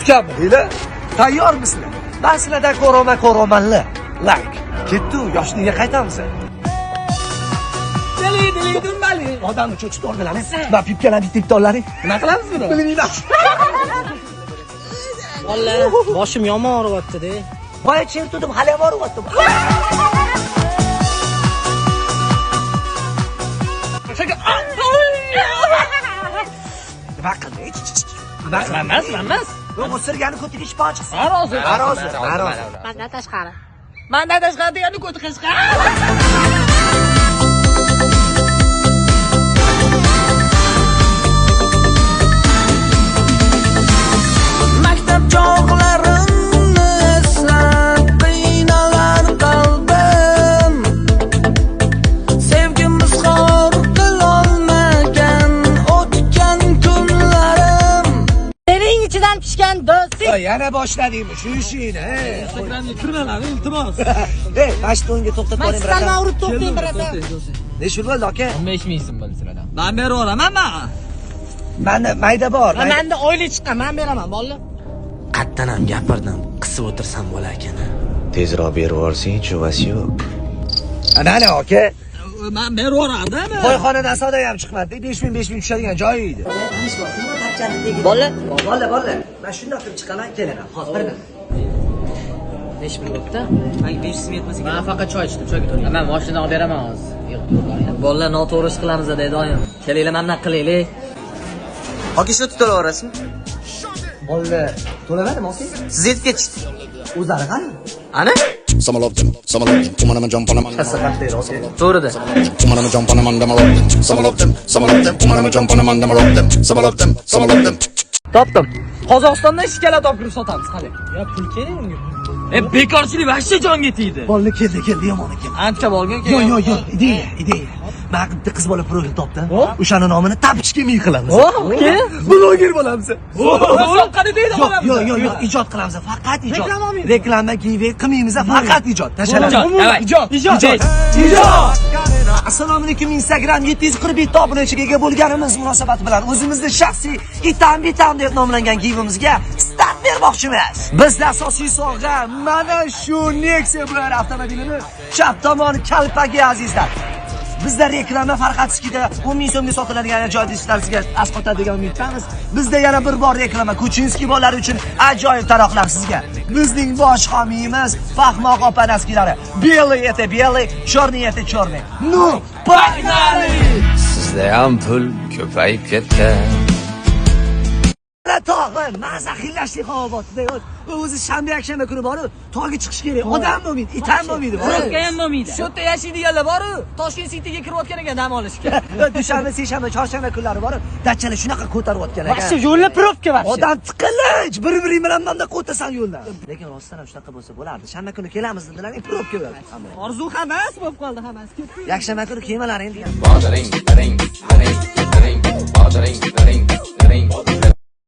kutganmi deylar? Tayyormisizlar? Men sizlardan ko'ramanlar. Like. Ketdi u, yoshligiga qaytamiz. Dili dumbali. Odamni cho'chitib oldilaring. Va pipkalarni tiptonlaring. Nima qilamiz buni? Bilmayman. Vallahi boshim yomon og'riyapti-da. Boya chertdim, hali ham og'riyapti. Emas. O'sirgani ko'tiga ish chiqsin. Rozi. Mandan tashqari. Mandan tashqari degani ko'ti qashqar. Maktab chog'larimni eslab qiynalar qalbim. Sevgimiz xor qilolmagan o'tgan kunlarim. Sening ichidan pishgan do'sting. Yana boshladingmi shu ishingni? Instagramga kirmalar, iltimos. Ey, mashtunga to'xtab Men qo'ying sizlarni birasan. urib to'xtayim birasan. Nechun bo'ldi aka? Nima ishmaysan bo'ldi sizlardan? Men beraman. Manda mayda bor. Menda oylik chiqqan, men beraman, bolalar. Qatdan ham gapirdim, qisib o'tirsam bo'lar ekan. Tezroq berib yuborsin-chi, vasi yo'q. Ana aka. Men beraverardim. To'yxonadan soda ham chiqmadi. 5000 tushadigan joyi edi. Bolalar. Men shunday qilib chiqaman, kelaman. Hozir birdan. 5000 bo'pti. Men 500 yetmasa kerak. Men faqat choy ichdim, choyga to'layman. Men mashinadan olib beraman hozir. Bolalar noto'g'ri ish qilamiz dedi doim. Kelinglar, mana bunaqa qilaylik. Hoki shuni tutaverasizmi? Bolalar to'lamadimi o'zi? Siz yetib ketdingiz. O'zlari qani? Ana? Some love them, woman I'm jump on them, To'g'rida. woman I'm jump on them, some love them, woman I'm jump on them, some love them. Topdim. Qozog'istondan shikala topib sotamiz, qani. Ya pul kerak unga. Bekorchilik vaqti jonga tegdi. Bolalar keldi, yomon ekan. Ancha bo'lgan Yo'q, ideya. Men qiz bola profil topdim. O'shaning nomini tapichga ming qilamiz. Oke. Bloger bo'lamiz. Qani deydi bo'lamiz. Yo'q, ijod qilamiz. Faqat ijod. Reklama giveaway qilmaymiz, faqat ijod. Tashalamiz. Ijod. Assalomu alaykum. Instagram 747 ta obunachiga ega bo'lganimiz munosabati bilan o'zimizni shaxsiy itam deb nomlangan giveaway'imizga start bermoqchimiz. Bizda asosiy sovg'a mana shu Nexia bilan avtomobilini chap tomoni kalpagi azizlar. Bizda reklama Farqatskida 10 ming so'mga sotiladigan ajoyib ishlaringizga asqotadigan umiddamiz. Bizda yana bir bor reklama Kuchinski bolalar uchun ajoyib taroqlar sizga. Bizning bosh homiyimiz Fahmoq opa naskilari. Белый это белый, черный это черный. Ну, погнали! Sizda ham pul ko'payib ketdi. Tog'im, maza xillashlik holatida o'zi shanba kuni borib, tog'ga chiqish kerak. Odam bo'lmaydi, itam bo'lmaydi. Qo'rqqa ham bo'lmaydi. Shu yerda yashaydiganlar bor-ku, Toshkent Cityga kirib ekan dam olishga. Dushanba, seshanba, chorshanba kunlari borib, dachalar shunaqa ko'tarayotgan ekan. Vaqti yo'lda probka vaqti. Odam tiqilinch, bir-biring bilan manda qo'tasan yo'ldan. Lekin rostdan ham shunaqa bo'lsa bo'lardi. Shanba kuni kelamiz dedilar, probka bo'ldi. Orzu hammasi bo'lib qoldi, hammasi ketdi. Yakshanba kuni kemalaring degan. Bodaring,